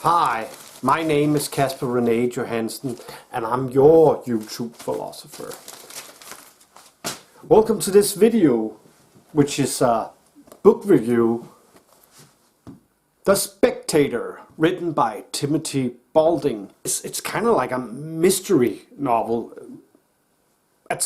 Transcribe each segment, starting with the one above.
Hi, my name is Casper René Johansen and I'm your YouTube philosopher. Welcome to this video, which is a book review, The Spectator, written by Timothy Balding. It's kind of like a mystery novel at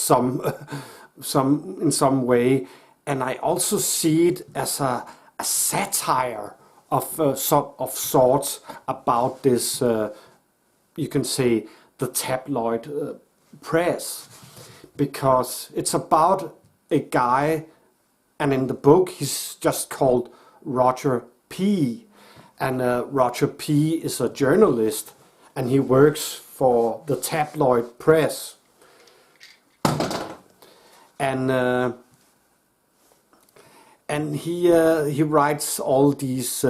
in some way, and I also see it as a satire of sorts about this, you can say, the tabloid press, because it's about a guy, and in the book he's just called Roger P. And Roger P. is a journalist, and he works for the tabloid press. And he writes all these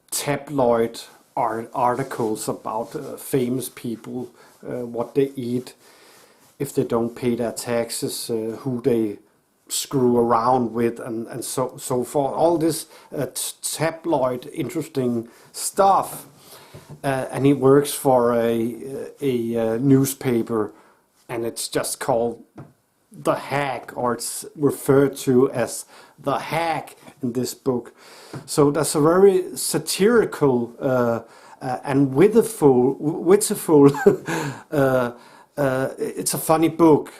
tabloid articles about famous people, what they eat, if they don't pay their taxes, who they screw around with, and so forth. All this tabloid interesting stuff. And he works for a newspaper, and it's just called The Hack, or it's referred to as The Hack in this book. So that's a very satirical and wittiful it's a funny book.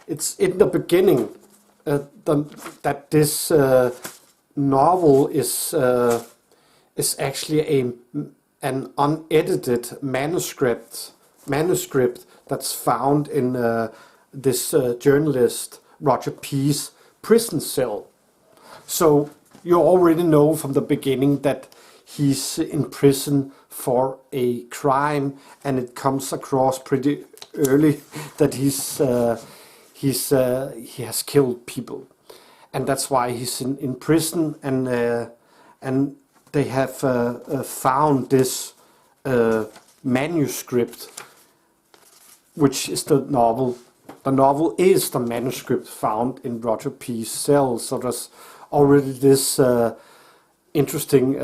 It's in the beginning that this novel is actually an unedited manuscript that's found in this journalist Roger P.'s prison cell. So you already know from the beginning that he's in prison for a crime, and it comes across pretty early that he has killed people, and that's why he's in prison. And they have found this manuscript, which is the novel. The novel is the manuscript found in Roger P.'s cell. So there's already this interesting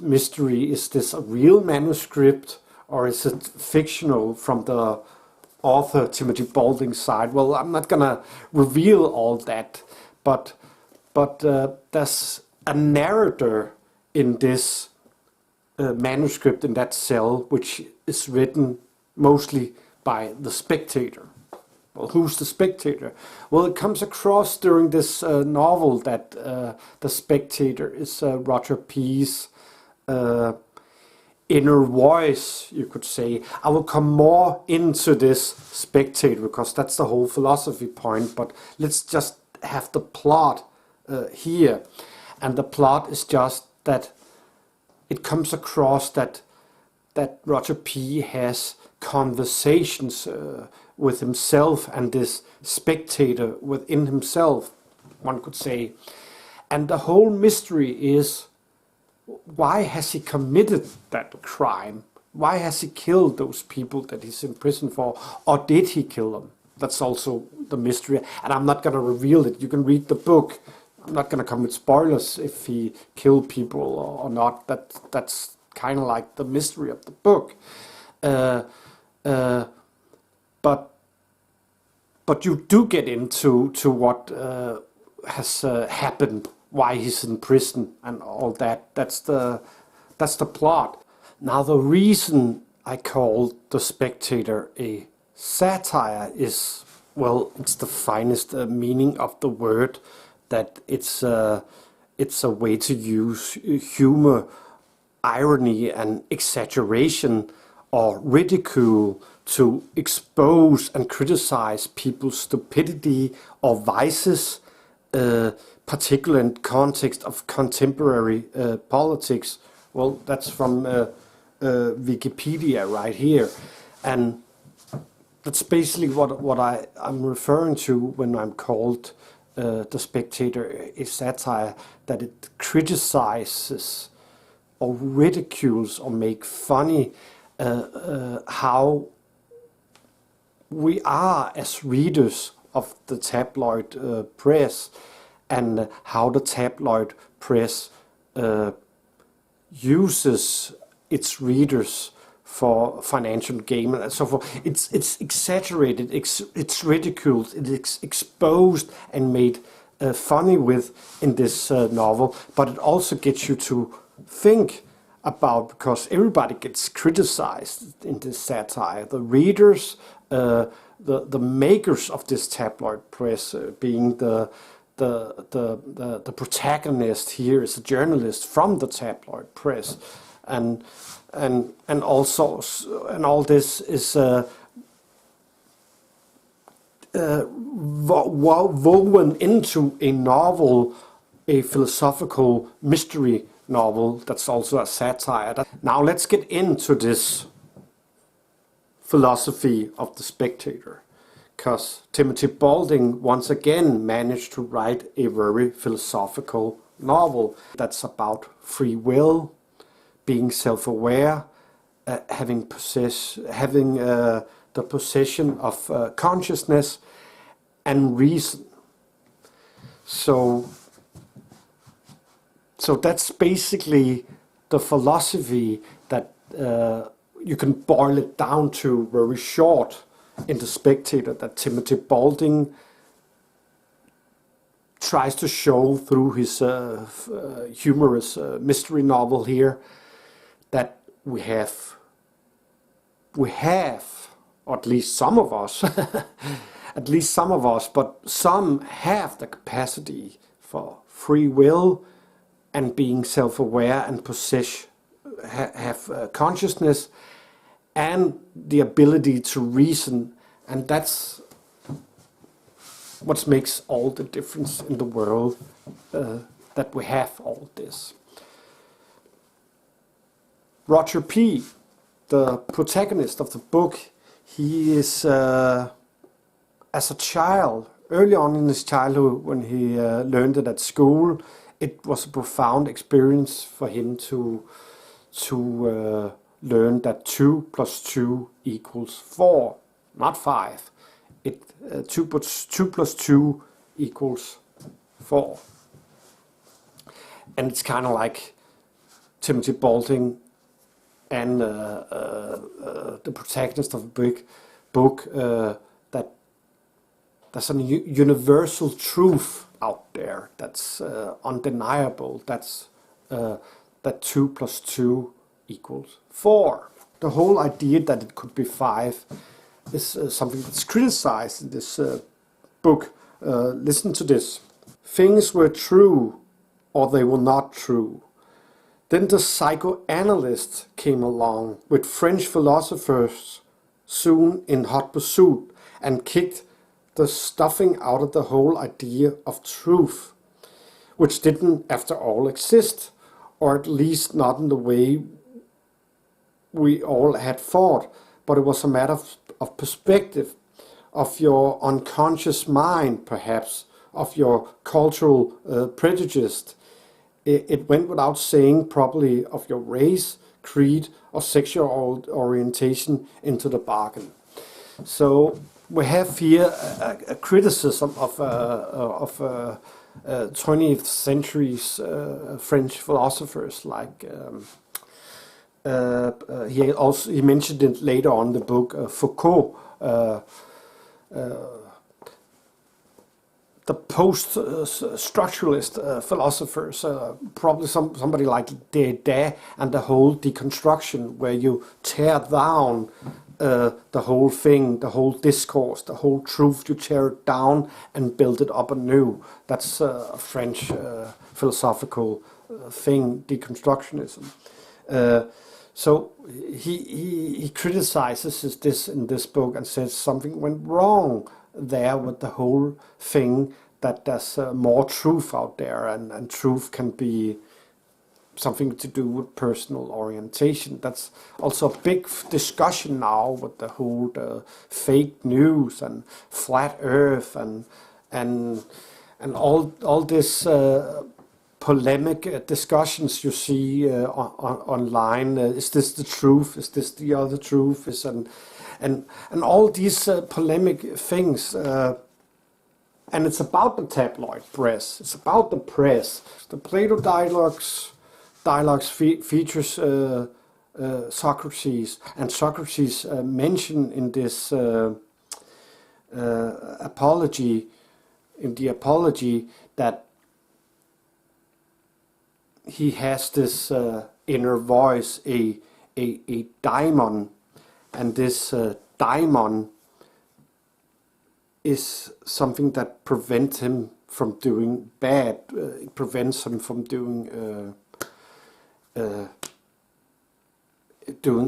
mystery. Is this a real manuscript, or is it fictional from the author Timothy Balding's side? Well, I'm not gonna reveal all that, but there's a narrator in this manuscript in that cell, which is written mostly by the Spectator. Well, who's the Spectator? Well, it comes across during this novel that the Spectator is Roger P.'s inner voice, you could say. I will come more into this Spectator, because that's the whole philosophy point, but let's just have the plot here. And the plot is just that it comes across that Roger P. has conversations with himself and this Spectator within himself, one could say. And the whole mystery is, why has he committed that crime? Why has he killed those people that he's in prison for? Or did he kill them? That's also the mystery. And I'm not going to reveal it. You can read the book. I'm not going to come with spoilers if he killed people or not. That's kind of like the mystery of the book. But you do get into what has happened, why he's in prison and all that. That's the plot. Now, the reason I called The Spectator a satire is, well, it's the finest meaning of the word, that it's a way to use humor, irony and exaggeration or ridicule to expose and criticize people's stupidity or vices, particularly in context of contemporary politics. Well, that's from Wikipedia right here, and that's basically what I'm referring to when I'm called The Spectator a satire, that it criticizes or ridicules or make funny how we are as readers of the tabloid press, and how the tabloid press uses its readers for financial gain and so forth. It's exaggerated, it's ridiculed, it's exposed and made funny with in this novel, but it also gets you to think about, because everybody gets criticized in this satire. The readers, the makers of this tabloid press, being the protagonist here is a journalist from the tabloid press, and also and all this is woven into a novel, a philosophical mystery novel that's also a satire. Now let's get into this philosophy of the Spectator, because Timothy Balding once again managed to write a very philosophical novel that's about free will, being self-aware, having the possession of consciousness and reason. So that's basically the philosophy that you can boil it down to very short in The Spectator, that Timothy Balding tries to show through his humorous mystery novel here, that we have, or at least some of us, but some have the capacity for free will and being self-aware and have consciousness and the ability to reason, and that's what makes all the difference in the world, that we have all this. Roger P., the protagonist of the book, he is, as a child, early on in his childhood, when he learned it at school, it was a profound experience for him to learn that 2 + 2 = 4, not 5. 2 + 2 = 4. And it's kind of like Timothy Balding and the protagonist of the book, that there's a universal truth out there that's undeniable. That's that 2 + 2 = 4. The whole idea that it could be 5 is something that's criticized in this book. Listen to this. Things were true, or they were not true. Then the psychoanalyst came along with French philosophers soon in hot pursuit and kicked the stuffing out of the whole idea of truth, which didn't after all exist, or at least not in the way we all had thought, but it was a matter of perspective, of your unconscious mind perhaps, of your cultural prejudice. It went without saying probably of your race, creed, or sexual orientation into the bargain. So we have here a criticism of 20th century's French philosophers, like he mentioned it later on in the book, Foucault, the post-structuralist philosophers, probably somebody like Derrida, and the whole deconstruction, where you tear down the whole thing, the whole discourse, the whole truth, you tear it down and build it up anew. That's a French philosophical thing, deconstructionism. So he criticizes this in this book and says something went wrong there with the whole thing, that there's more truth out there, and truth can be something to do with personal orientation. That's also a big discussion now with the whole fake news and flat earth and all this polemic discussions you see online. Is this the truth? Is this the other truth? And all these polemic things, and it's about the tabloid press. It's about the press. The Plato dialogues features Socrates, and Socrates mentioned in this apology, that he has this inner voice, a daimon, and this daimon is something that prevents him from doing bad. It prevents him from doing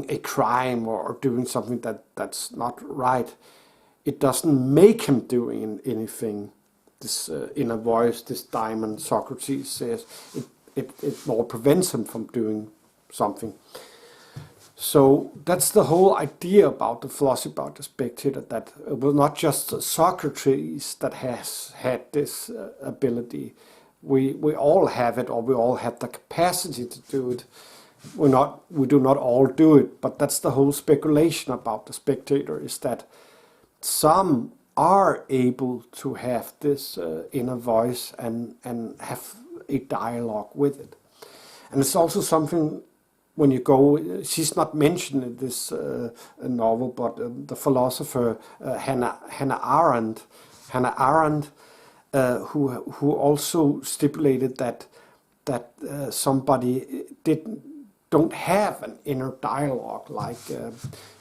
a crime or doing something that's not right. It doesn't make him doing anything. This inner voice, this daimon, Socrates says, it more prevents him from doing something. So that's the whole idea about the philosophy about the spectator, that it was not just Socrates that has had this ability. We all have it, or we all have the capacity to do it. We do not all do it, but that's the whole speculation about the spectator, is that some are able to have this inner voice and have a dialogue with it. And it's also something, when you go, she's not mentioned in this novel, but the philosopher Hannah Arendt, who also stipulated that somebody don't have an inner dialogue. Like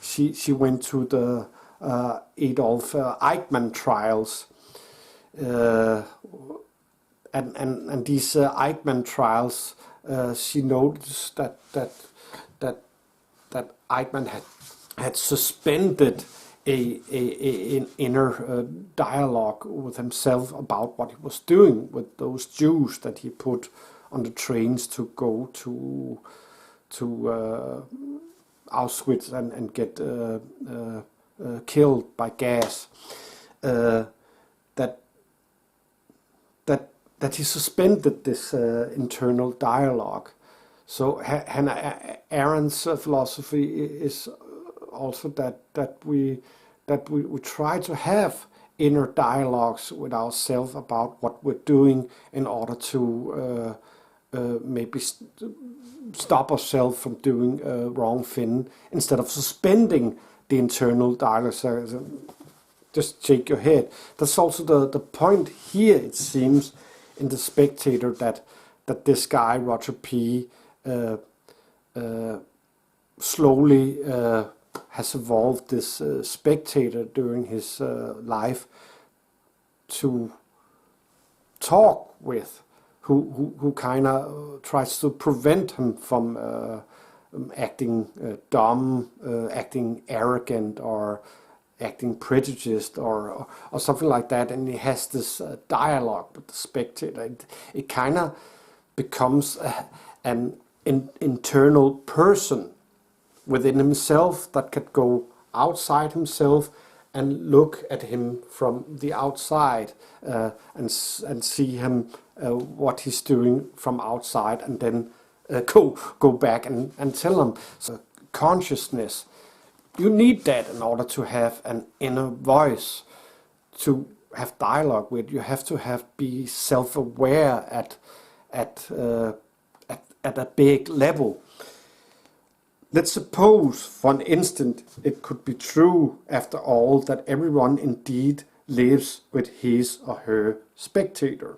she went to the Adolf Eichmann trials, and these Eichmann trials, she noticed that Eichmann had suspended an inner dialogue with himself about what he was doing with those Jews that he put on the trains to go to Auschwitz and get killed by gas. That he suspended this internal dialogue. So Hannah Arendt's philosophy is also that we try to have inner dialogues with ourselves about what we're doing in order to maybe stop ourselves from doing a wrong thing, instead of suspending the internal dialogue. So just shake your head. That's also the point here, it seems, in The Spectator, that this guy, Roger P., slowly has evolved this spectator during his life to talk with, who kind of tries to prevent him from acting dumb, acting arrogant, or acting prejudiced, or something like that. And he has this dialogue with the spectator. It kind of becomes an internal person within himself that could go outside himself and look at him from the outside, and see him what he's doing from outside, and then go back and tell him. So consciousness, you need that in order to have an inner voice, to have dialogue with. You have to be self-aware at a big level. Let's suppose for an instant it could be true, after all, that everyone indeed lives with his or her spectator.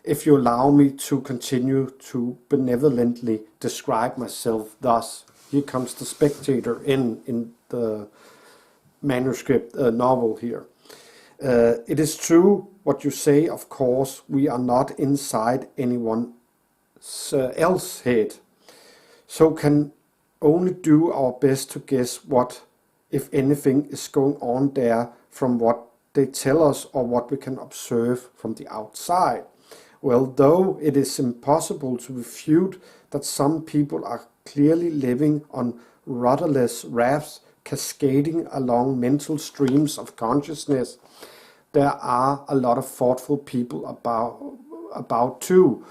If you allow me to continue to benevolently describe myself thus, here comes the spectator in the manuscript novel here. It is true what you say, of course, we are not inside anyone else's head, so can only do our best to guess what, if anything, is going on there from what they tell us or what we can observe from the outside. Well, though it is impossible to refute that some people are clearly living on rudderless rafts cascading along mental streams of consciousness, there are a lot of thoughtful people about too,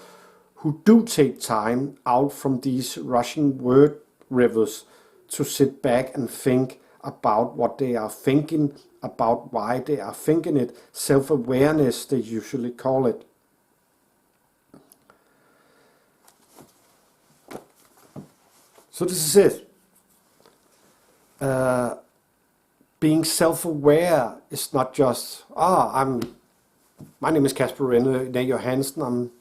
who do take time out from these rushing word rivers to sit back and think about what they are thinking, about why they are thinking it. Self-awareness, they usually call it. So this is it. Being self-aware is not just, my name is Kasper Rene Johansen,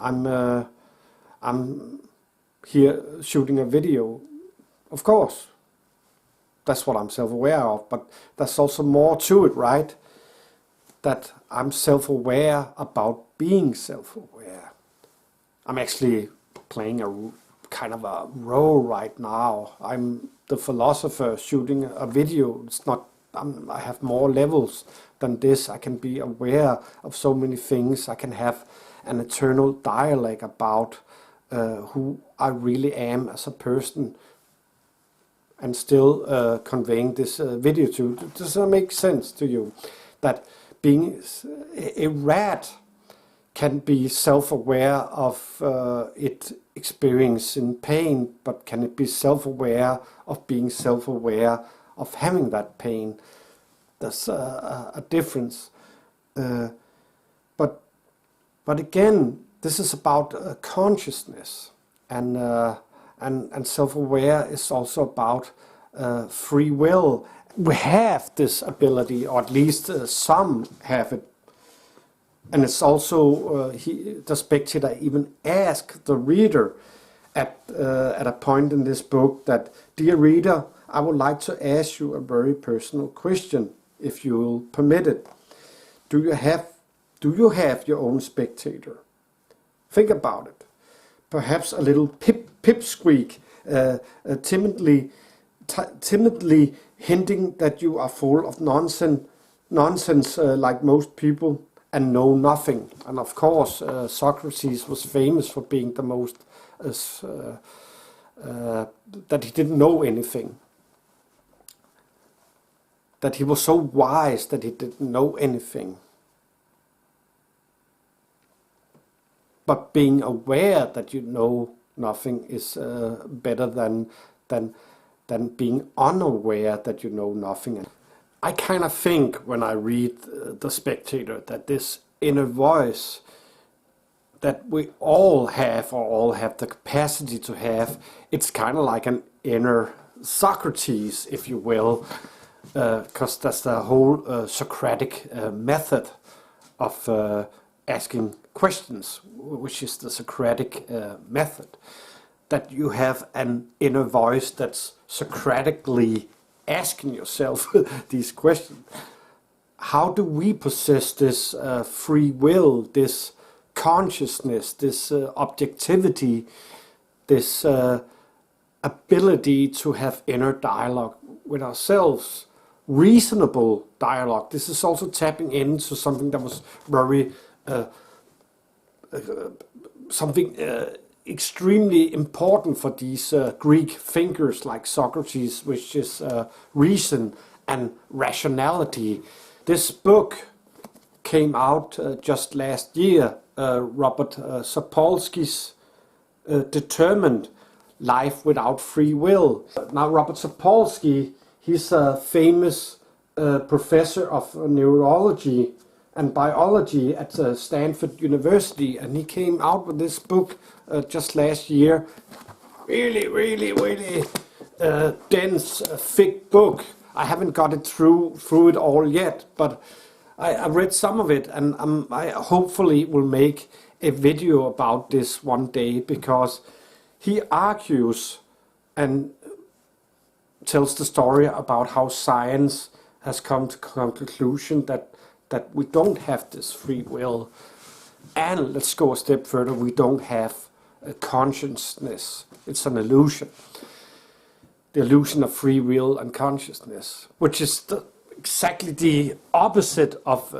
I'm here shooting a video. Of course, that's what I'm self-aware of, but there's also more to it, right? That I'm self-aware about being self-aware. I'm actually playing a kind of a role right now. I'm the philosopher shooting a video. It's not, I have more levels than this. I can be aware of so many things. I can have an eternal dialogue about who I really am as a person, and still conveying this video to you. Does that make sense to you? That being a rat can be self-aware of it experiencing pain, but can it be self-aware of being self-aware of having that pain? There's a difference. But again, this is about consciousness, and self-aware is also about free will. We have this ability, or at least some have it. And it's also, the Spectator even asked the reader at a point in this book that, "Dear reader, I would like to ask you a very personal question, if you will permit it. Do you have your own Spectator? Think about it. Perhaps a little pipsqueak, timidly hinting that you are full of nonsense like most people, and know nothing." And of course, Socrates was famous for being the most, that he didn't know anything. That he was so wise that he didn't know anything. But being aware that you know nothing is better than being unaware that you know nothing. I kind of think when I read The Spectator that this inner voice that we all have, or all have the capacity to have, it's kind of like an inner Socrates, if you will, because that's the whole Socratic method of asking questions, which is the Socratic method. That you have an inner voice that's Socratically asking yourself these questions. How do we possess this free will, this consciousness, this objectivity, this ability to have inner dialogue with ourselves, reasonable dialogue? This is also tapping into something that was very extremely important for these Greek thinkers like Socrates, which is reason and rationality. This book came out just last year, Robert Sapolsky's Determined Life Without Free Will. Now, Robert Sapolsky, he's a famous professor of neurology and biology at Stanford University, and he came out with this book just last year. Really dense, thick book. I haven't got it through it all yet, but I read some of it, and I hopefully will make a video about this one day, because he argues and tells the story about how science has come to the conclusion that we don't have this free will. And let's go a step further, we don't have a consciousness. It's an illusion. The illusion of free will and consciousness, which is exactly the opposite of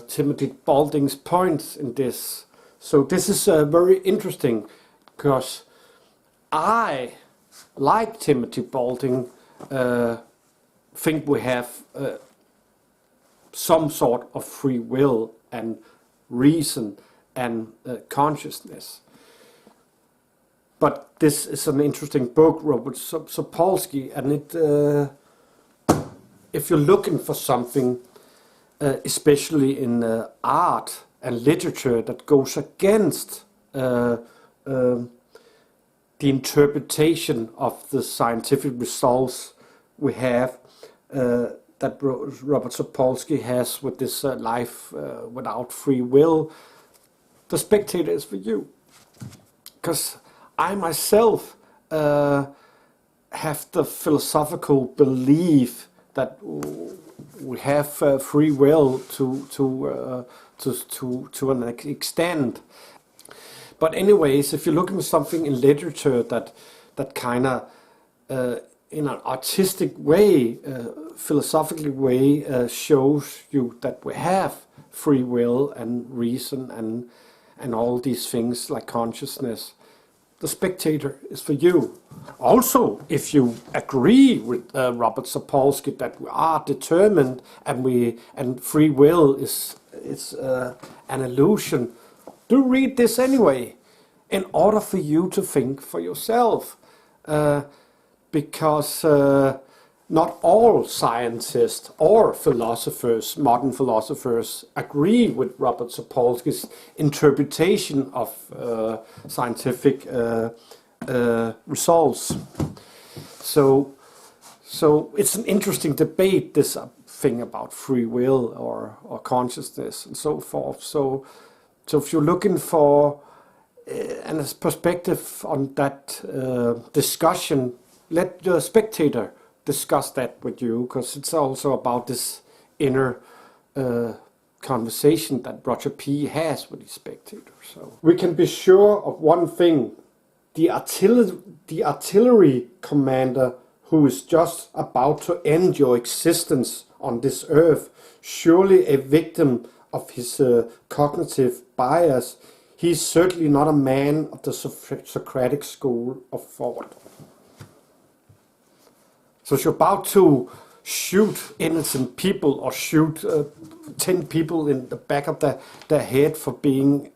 Timothy Balding's points in this. So this is very interesting, because I, like Timothy Balding, think we have some sort of free will and reason and consciousness. But this is an interesting book, Robert Sapolsky, and if you're looking for something, especially in art and literature, that goes against the interpretation of the scientific results we have that Robert Sapolsky has with this life without free will. The Spectator is for you, because I myself have the philosophical belief that we have free will to an extent. But anyways, if you're looking for something in literature that kind of in an artistic way, philosophically way, shows you that we have free will and reason and all these things like consciousness, The Spectator is for you. Also, if you agree with Robert Sapolsky that we are determined and free will is an illusion, do read this anyway, in order for you to think for yourself. Because not all scientists or philosophers, modern philosophers, agree with Robert Sapolsky's interpretation of scientific results. So it's an interesting debate, this thing about free will or consciousness and so forth. So if you're looking for a perspective on that discussion, let the Spectator discuss that with you, because it's also about this inner conversation that Roger P. has with the Spectator. So we can be sure of one thing: the artillery commander who is just about to end your existence on this earth, surely a victim of his cognitive bias, he's certainly not a man of the Socratic school of thought. So you're about to shoot innocent people or shoot 10 people in the back of their head for being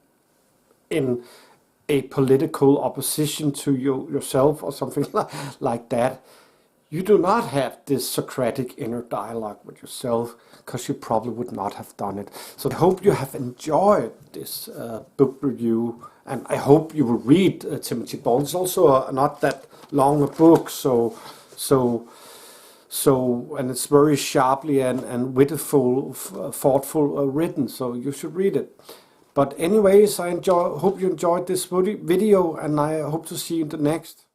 in a political opposition to yourself or something like that. You do not have this Socratic inner dialogue with yourself, because you probably would not have done it. So I hope you have enjoyed this book review, and I hope you will read Timothy Ball. It's also not that long a book, and it's very sharply and wittiful, thoughtful written, so you should read it. But anyways, hope you enjoyed this video, and I hope to see you in the next.